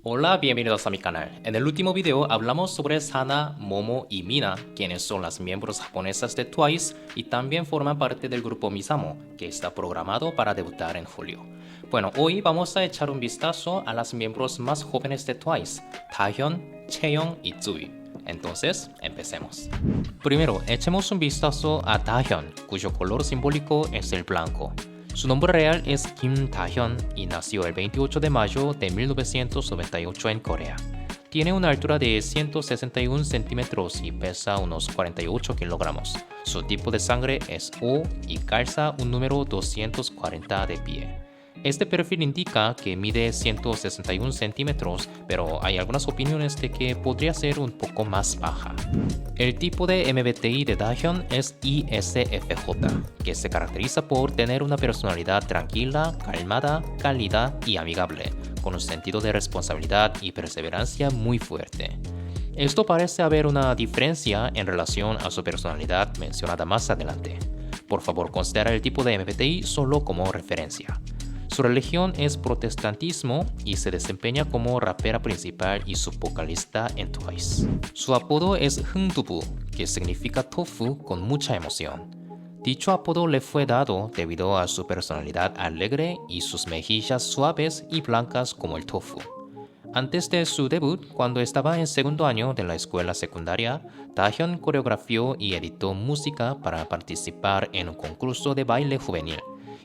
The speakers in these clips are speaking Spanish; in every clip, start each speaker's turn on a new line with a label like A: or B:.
A: Hola, bienvenidos a mi canal. En el último video hablamos sobre Sana, Momo y Mina, quienes son las miembros japonesas de Twice y también forman parte del grupo Misamo, que está programado para debutar en julio. Bueno, hoy vamos a echar un vistazo a las miembros más jóvenes de Twice, Taehyun, Chaeyoung y Tzuyu. Entonces, empecemos. Primero, echemos un vistazo a Taehyun, cuyo color simbólico es el blanco. Su nombre real es Kim Taehyun y nació el 28 de mayo de 1998 en Corea. Tiene una altura de 161 centímetros y pesa unos 48 kilogramos. Su tipo de sangre es O y calza un número 240 de pie. Este perfil indica que mide 161 centímetros, pero hay algunas opiniones de que podría ser un poco más baja. El tipo de MBTI de Taehyun es ISFJ, que se caracteriza por tener una personalidad tranquila, calmada, cálida y amigable, con un sentido de responsabilidad y perseverancia muy fuerte. Esto parece haber una diferencia en relación a su personalidad mencionada más adelante. Por favor, considera el tipo de MBTI solo como referencia. Su religión es protestantismo y se desempeña como rapera principal y subvocalista en Twice. Su apodo es Hungdubu, que significa tofu con mucha emoción. Dicho apodo le fue dado debido a su personalidad alegre y sus mejillas suaves y blancas como el tofu. Antes de su debut, cuando estaba en segundo año de la escuela secundaria, Taehyun coreografió y editó música para participar en un concurso de baile juvenil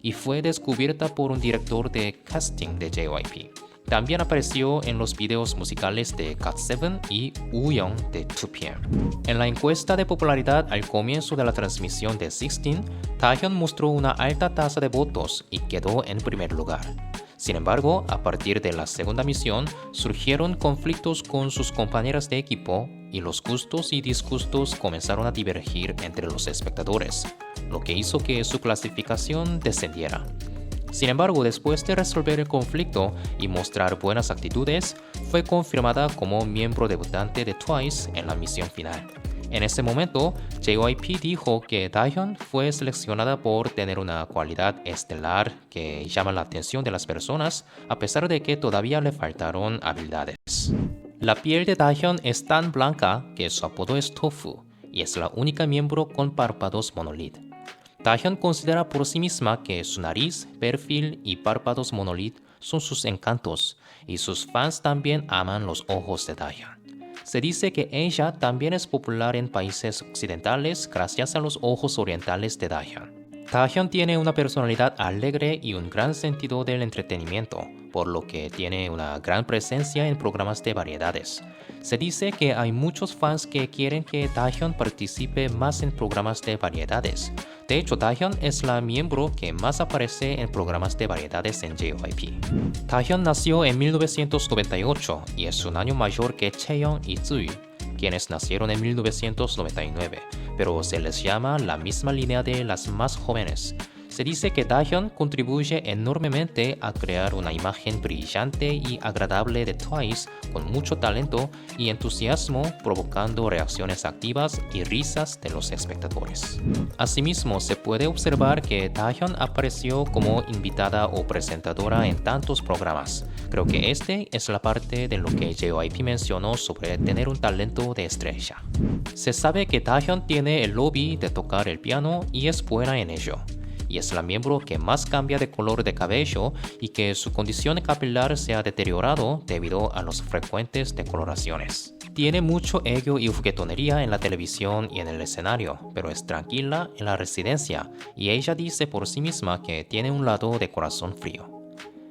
A: y fue descubierta por un director de casting de JYP. También apareció en los videos musicales de GOT7 y Wooyoung de 2PM. En la encuesta de popularidad al comienzo de la transmisión de 16, Taehyun mostró una alta tasa de votos y quedó en primer lugar. Sin embargo, a partir de la segunda misión, surgieron conflictos con sus compañeras de equipo y los gustos y disgustos comenzaron a divergir entre los espectadores, lo que hizo que su clasificación descendiera. Sin embargo, después de resolver el conflicto y mostrar buenas actitudes, fue confirmada como miembro debutante de Twice en la misión final. En ese momento, JYP dijo que Taehyun fue seleccionada por tener una cualidad estelar que llama la atención de las personas, a pesar de que todavía le faltaron habilidades. La piel de Taehyun es tan blanca que su apodo es Tofu, y es la única miembro con párpados monolith. Taehyun considera por sí misma que su nariz, perfil y párpados monolith son sus encantos, y sus fans también aman los ojos de Taehyun. Se dice que ella también es popular en países occidentales gracias a los ojos orientales de Taehyun. Taehyun tiene una personalidad alegre y un gran sentido del entretenimiento, por lo que tiene una gran presencia en programas de variedades. Se dice que hay muchos fans que quieren que Taehyun participe más en programas de variedades. De hecho, Taehyun es la miembro que más aparece en programas de variedades en JYP. Taehyun nació en 1998 y es un año mayor que Chaeyoung y Tzuyu, quienes nacieron en 1999, pero se les llama la misma línea de las más jóvenes. Se dice que Taehyun contribuye enormemente a crear una imagen brillante y agradable de Twice con mucho talento y entusiasmo, provocando reacciones activas y risas de los espectadores. Asimismo, se puede observar que Taehyun apareció como invitada o presentadora en tantos programas. Creo que este es la parte de lo que JYP mencionó sobre tener un talento de estrella. Se sabe que Taehyun tiene el hobby de tocar el piano y es buena en ello. Y es la miembro que más cambia de color de cabello y que su condición capilar se ha deteriorado debido a las frecuentes decoloraciones. Tiene mucho ego y juguetonería en la televisión y en el escenario, pero es tranquila en la residencia y ella dice por sí misma que tiene un lado de corazón frío.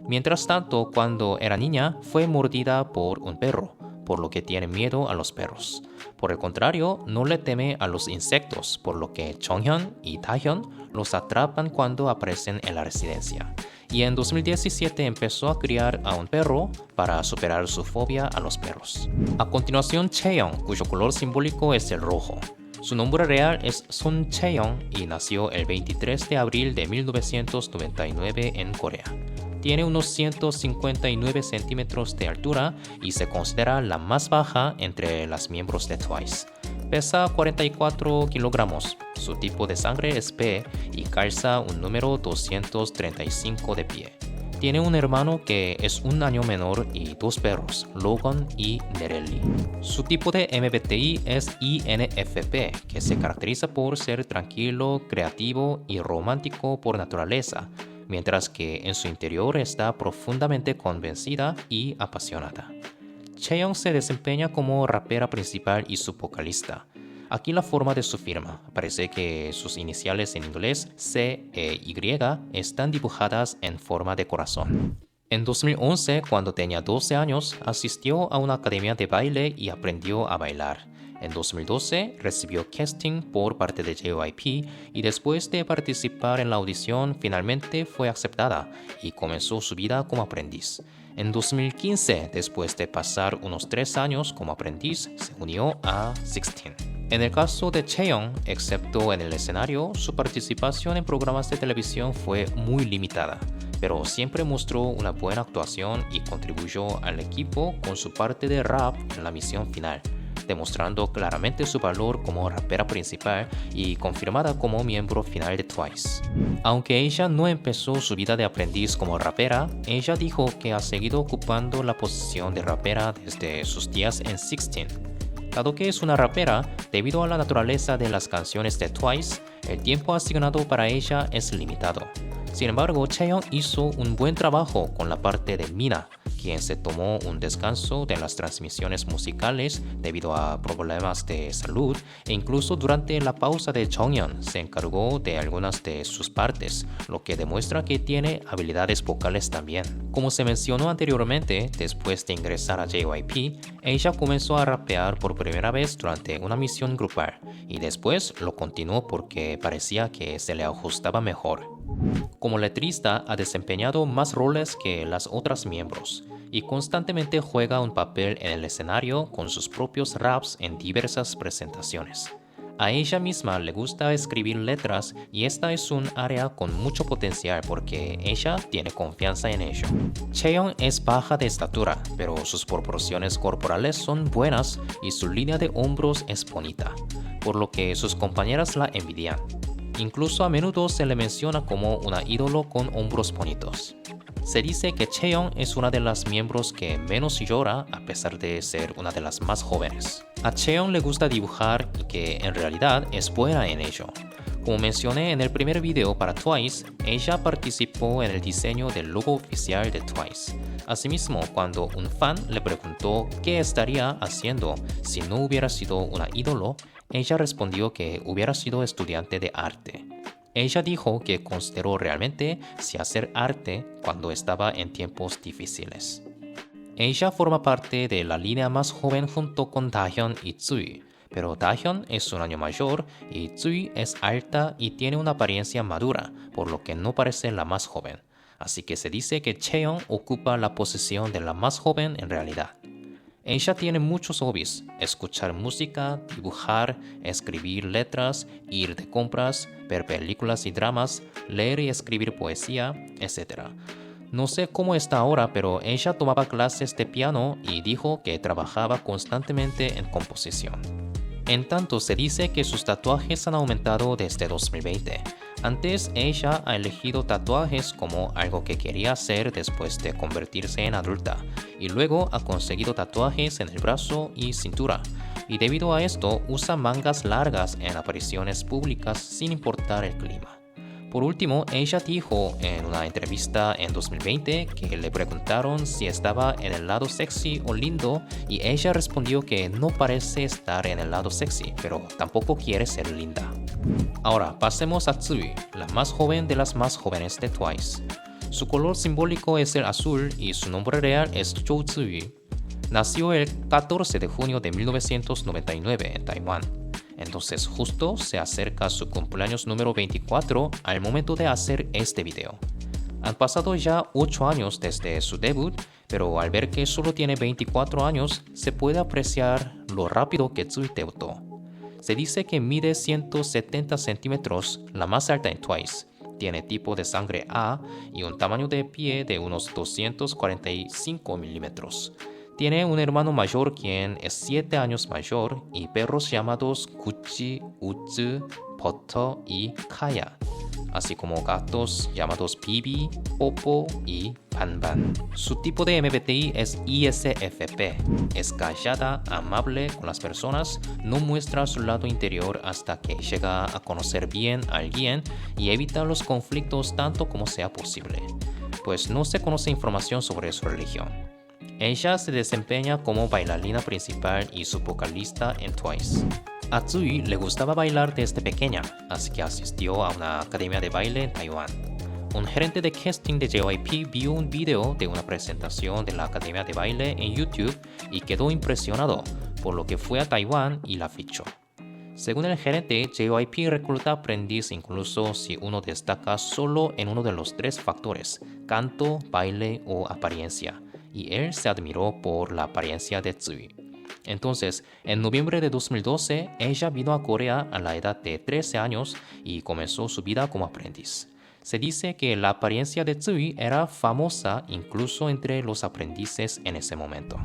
A: Mientras tanto, cuando era niña, fue mordida por un perro, por lo que tiene miedo a los perros. Por el contrario, no le teme a los insectos, por lo que Jonghyun y Taehyun los atrapan cuando aparecen en la residencia. Y en 2017 empezó a criar a un perro para superar su fobia a los perros. A continuación, Chaeyoung, cuyo color simbólico es el rojo. Su nombre real es Son Chaeyoung y nació el 23 de abril de 1999 en Corea. Tiene unos 159 centímetros de altura y se considera la más baja entre las miembros de Twice. Pesa 44 kilogramos, su tipo de sangre es B y calza un número 235 de pie. Tiene un hermano que es un año menor y dos perros, Logan y Nerelli. Su tipo de MBTI es INFP, que se caracteriza por ser tranquilo, creativo y romántico por naturaleza, mientras que en su interior está profundamente convencida y apasionada. Chaeyoung se desempeña como rapera principal y su vocalista. Aquí la forma de su firma. Parece que sus iniciales en inglés C e Y están dibujadas en forma de corazón. En 2011, cuando tenía 12 años, asistió a una academia de baile y aprendió a bailar. En 2012 recibió casting por parte de JYP y después de participar en la audición finalmente fue aceptada y comenzó su vida como aprendiz. En 2015, después de pasar unos 3 años como aprendiz, se unió a 16. En el caso de Chaeyoung, excepto en el escenario, su participación en programas de televisión fue muy limitada, pero siempre mostró una buena actuación y contribuyó al equipo con su parte de rap en la misión final, demostrando claramente su valor como rapera principal y confirmada como miembro final de TWICE. Aunque ella no empezó su vida de aprendiz como rapera, ella dijo que ha seguido ocupando la posición de rapera desde sus días en 16. Dado que es una rapera, debido a la naturaleza de las canciones de TWICE, el tiempo asignado para ella es limitado. Sin embargo, Chaeyoung hizo un buen trabajo con la parte de Mina, quien se tomó un descanso de las transmisiones musicales debido a problemas de salud e incluso durante la pausa de Jonghyun se encargó de algunas de sus partes, lo que demuestra que tiene habilidades vocales también. Como se mencionó anteriormente, después de ingresar a JYP, ella comenzó a rapear por primera vez durante una misión grupal y después lo continuó porque parecía que se le ajustaba mejor. Como letrista ha desempeñado más roles que las otras miembros y constantemente juega un papel en el escenario con sus propios raps en diversas presentaciones. A ella misma le gusta escribir letras y esta es un área con mucho potencial porque ella tiene confianza en ello. Chaeyoung es baja de estatura, pero sus proporciones corporales son buenas y su línea de hombros es bonita, por lo que sus compañeras la envidian. Incluso a menudo se le menciona como una ídolo con hombros bonitos. Se dice que Chaeyoung es una de las miembros que menos llora a pesar de ser una de las más jóvenes. A Chaeyoung le gusta dibujar y que en realidad es buena en ello. Como mencioné en el primer video para TWICE, ella participó en el diseño del logo oficial de TWICE. Asimismo, cuando un fan le preguntó qué estaría haciendo si no hubiera sido una ídolo, ella respondió que hubiera sido estudiante de arte. Ella dijo que consideró realmente si hacer arte cuando estaba en tiempos difíciles. Ella forma parte de la línea más joven junto con Dahyun y Tsui, pero Dahyun es un año mayor y Tsui es alta y tiene una apariencia madura, por lo que no parece la más joven. Así que se dice que Chaeyoung ocupa la posición de la más joven en realidad. Ella tiene muchos hobbies: escuchar música, dibujar, escribir letras, ir de compras, ver películas y dramas, leer y escribir poesía, etc. No sé cómo está ahora, pero ella tomaba clases de piano y dijo que trabajaba constantemente en composición. En tanto, se dice que sus tatuajes han aumentado desde 2020. Antes, ella ha elegido tatuajes como algo que quería hacer después de convertirse en adulta, y luego ha conseguido tatuajes en el brazo y cintura, y debido a esto usa mangas largas en apariciones públicas sin importar el clima. Por último, ella dijo en una entrevista en 2020 que le preguntaron si estaba en el lado sexy o lindo y ella respondió que no parece estar en el lado sexy, pero tampoco quiere ser linda. Ahora pasemos a Tsui, la más joven de las más jóvenes de TWICE. Su color simbólico es el azul y su nombre real es Cho Tsui. Nació el 14 de junio de 1999 en Taiwán. Entonces justo se acerca su cumpleaños número 24 al momento de hacer este video. Han pasado ya 8 años desde su debut, pero al ver que solo tiene 24 años, se puede apreciar lo rápido que Tsui debutó. Se dice que mide 170 centímetros, la más alta en TWICE. Tiene tipo de sangre A y un tamaño de pie de unos 245 milímetros. Tiene un hermano mayor quien es 7 años mayor y perros llamados Gucci, Utsu, Butter y Kaya. así como gatos llamados Bibi, Popo y Banban. Su tipo de MBTI es ISFP. Es callada, amable con las personas, no muestra su lado interior hasta que llega a conocer bien a alguien y evita los conflictos tanto como sea posible, pues no se conoce información sobre su religión. Ella se desempeña como bailarina principal y su vocalista en Twice. A Tsui le gustaba bailar desde pequeña, así que asistió a una academia de baile en Taiwán. Un gerente de casting de JYP vio un video de una presentación de la academia de baile en YouTube y quedó impresionado, por lo que fue a Taiwán y la fichó. Según el gerente, JYP recluta aprendiz incluso si uno destaca solo en uno de los 3 factores: canto, baile o apariencia, y él se admiró por la apariencia de Tsui. Entonces, en noviembre de 2012, ella vino a Corea a la edad de 13 años y comenzó su vida como aprendiz. Se dice que la apariencia de Tsui era famosa incluso entre los aprendices en ese momento.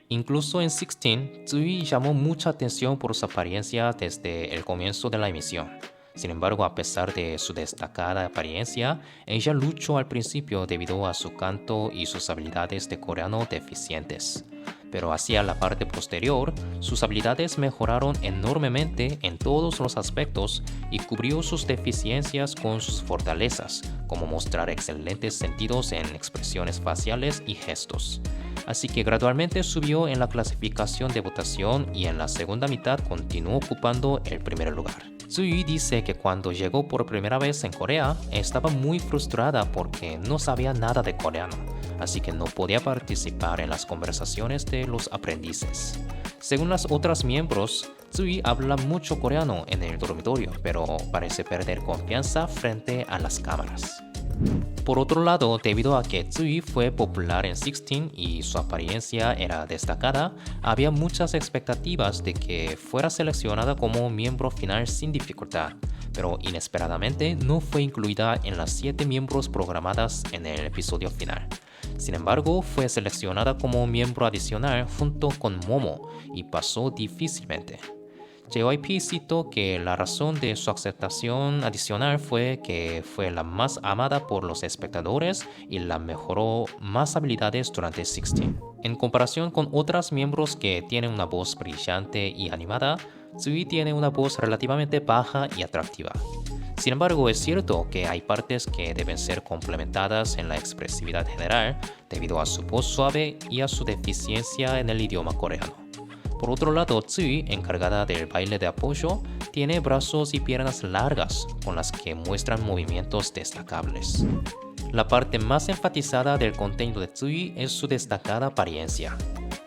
A: Incluso en 16, Tsui llamó mucha atención por su apariencia desde el comienzo de la emisión. Sin embargo, a pesar de su destacada apariencia, ella luchó al principio debido a su canto y sus habilidades de coreano deficientes. Pero hacia la parte posterior, sus habilidades mejoraron enormemente en todos los aspectos y cubrió sus deficiencias con sus fortalezas, como mostrar excelentes sentidos en expresiones faciales y gestos. Así que gradualmente subió en la clasificación de votación y en la segunda mitad continuó ocupando el primer lugar. Tsui dice que cuando llegó por primera vez en Corea, estaba muy frustrada porque no sabía nada de coreano, así que no podía participar en las conversaciones de los aprendices. Según las otras miembros, Tsui habla mucho coreano en el dormitorio, pero parece perder confianza frente a las cámaras. Por otro lado, debido a que Tsui fue popular en 16 y su apariencia era destacada, había muchas expectativas de que fuera seleccionada como miembro final sin dificultad, pero inesperadamente no fue incluida en las 7 miembros programadas en el episodio final. Sin embargo, fue seleccionada como miembro adicional junto con Momo y pasó difícilmente. JYP citó que la razón de su aceptación adicional fue que fue la más amada por los espectadores y la mejoró más habilidades durante 16. En comparación con otras miembros que tienen una voz brillante y animada, Tsui tiene una voz relativamente baja y atractiva. Sin embargo, es cierto que hay partes que deben ser complementadas en la expresividad general debido a su voz suave y a su deficiencia en el idioma coreano. Por otro lado, Tsui, encargada del baile de apoyo, tiene brazos y piernas largas con las que muestran movimientos destacables. La parte más enfatizada del contenido de Tsui es su destacada apariencia.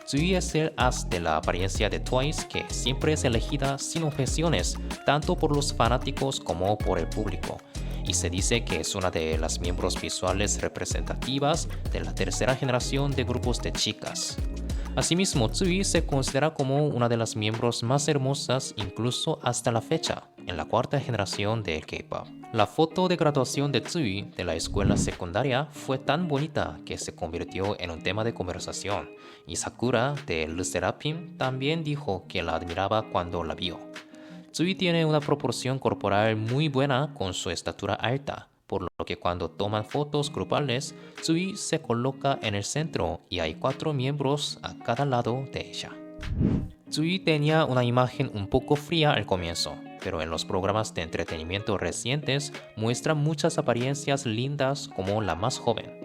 A: Tsui es el as de la apariencia de Twice que siempre es elegida sin objeciones, tanto por los fanáticos como por el público, y se dice que es una de las miembros visuales representativas de la tercera generación de grupos de chicas. Asimismo, Tsui se considera como una de las miembros más hermosas incluso hasta la fecha, en la 4ª generación de K-pop. La foto de graduación de Tsui de la escuela secundaria fue tan bonita que se convirtió en un tema de conversación, y Sakura de LE SSERAFIM también dijo que la admiraba cuando la vio. Tsui tiene una proporción corporal muy buena con su estatura alta, por lo que cuando toman fotos grupales, Tsui se coloca en el centro y hay 4 miembros a cada lado de ella. Tsui tenía una imagen un poco fría al comienzo, pero en los programas de entretenimiento recientes muestra muchas apariencias lindas como la más joven.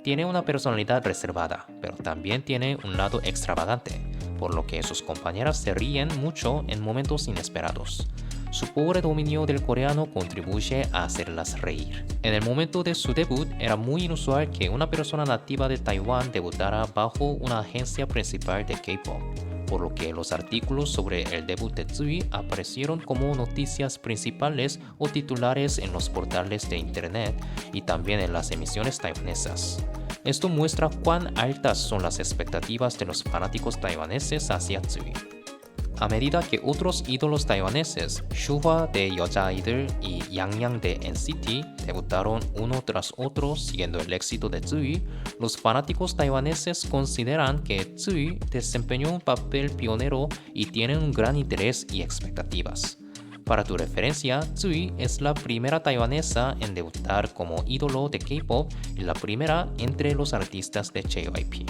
A: Tiene una personalidad reservada, pero también tiene un lado extravagante, por lo que sus compañeras se ríen mucho en momentos inesperados. Su pobre dominio del coreano contribuye a hacerlas reír. En el momento de su debut, era muy inusual que una persona nativa de Taiwán debutara bajo una agencia principal de K-pop, por lo que los artículos sobre el debut de Tsui aparecieron como noticias principales o titulares en los portales de internet y también en las emisiones taiwanesas. Esto muestra cuán altas son las expectativas de los fanáticos taiwaneses hacia Tsui. A medida que otros ídolos taiwaneses, Shuhwa de Yeoja Idol y Yang Yang de NCT, debutaron uno tras otro siguiendo el éxito de Tsui, los fanáticos taiwaneses consideran que Tsui desempeñó un papel pionero y tienen un gran interés y expectativas. Para tu referencia, Tsui es la primera taiwanesa en debutar como ídolo de K-pop y la primera entre los artistas de JYP.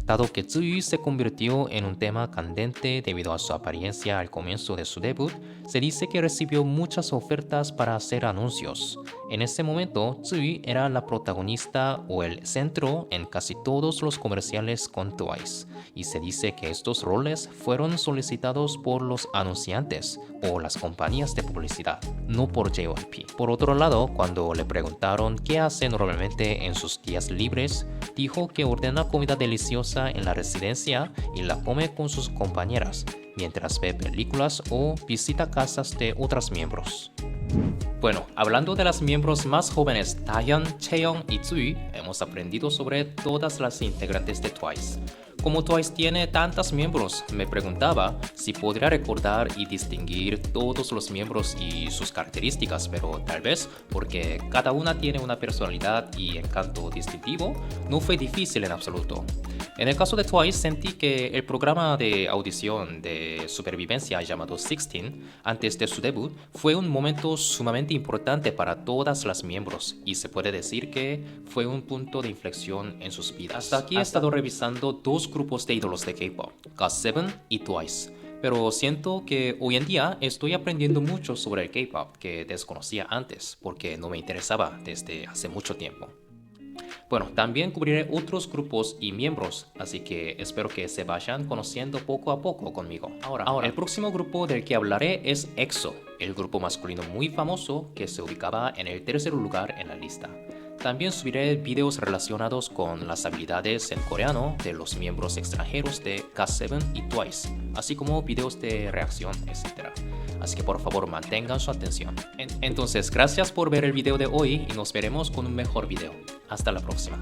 A: Dado que Tsui se convirtió en un tema candente debido a su apariencia al comienzo de su debut, se dice que recibió muchas ofertas para hacer anuncios. En ese momento, Tsui era la protagonista o el centro en casi todos los comerciales con Twice, y se dice que estos roles fueron solicitados por los anunciantes o las compañías de publicidad, no por JYP. Por otro lado, cuando le preguntaron qué hace normalmente en sus días libres, dijo que ordena comida deliciosa en la residencia y la come con sus compañeras, mientras ve películas o visita casas de otros miembros. Bueno, hablando de las miembros más jóvenes Taehyun, Chaeyoung y Tsui, hemos aprendido sobre todas las integrantes de Twice. Como Twice tiene tantos miembros, me preguntaba si podría recordar y distinguir todos los miembros y sus características, pero tal vez porque cada una tiene una personalidad y encanto distintivo, no fue difícil en absoluto. En el caso de Twice, sentí que el programa de audición de supervivencia llamado 16, antes de su debut, fue un momento sumamente importante para todas las miembros y se puede decir que fue un punto de inflexión en sus vidas. Hasta aquí he estado revisando dos grupos de ídolos de K-pop, GOT7 y Twice. Pero siento que hoy en día estoy aprendiendo mucho sobre el K-pop que desconocía antes porque no me interesaba desde hace mucho tiempo. Bueno, también cubriré otros grupos y miembros, así que espero que se vayan conociendo poco a poco conmigo. Ahora, el próximo grupo del que hablaré es EXO, el grupo masculino muy famoso que se ubicaba en el tercer lugar en la lista. También subiré videos relacionados con las habilidades en coreano de los miembros extranjeros de GOT7 y Twice, así como videos de reacción, etc. Así que por favor mantengan su atención. Entonces, gracias por ver el video de hoy y nos veremos con un mejor video. Hasta la próxima.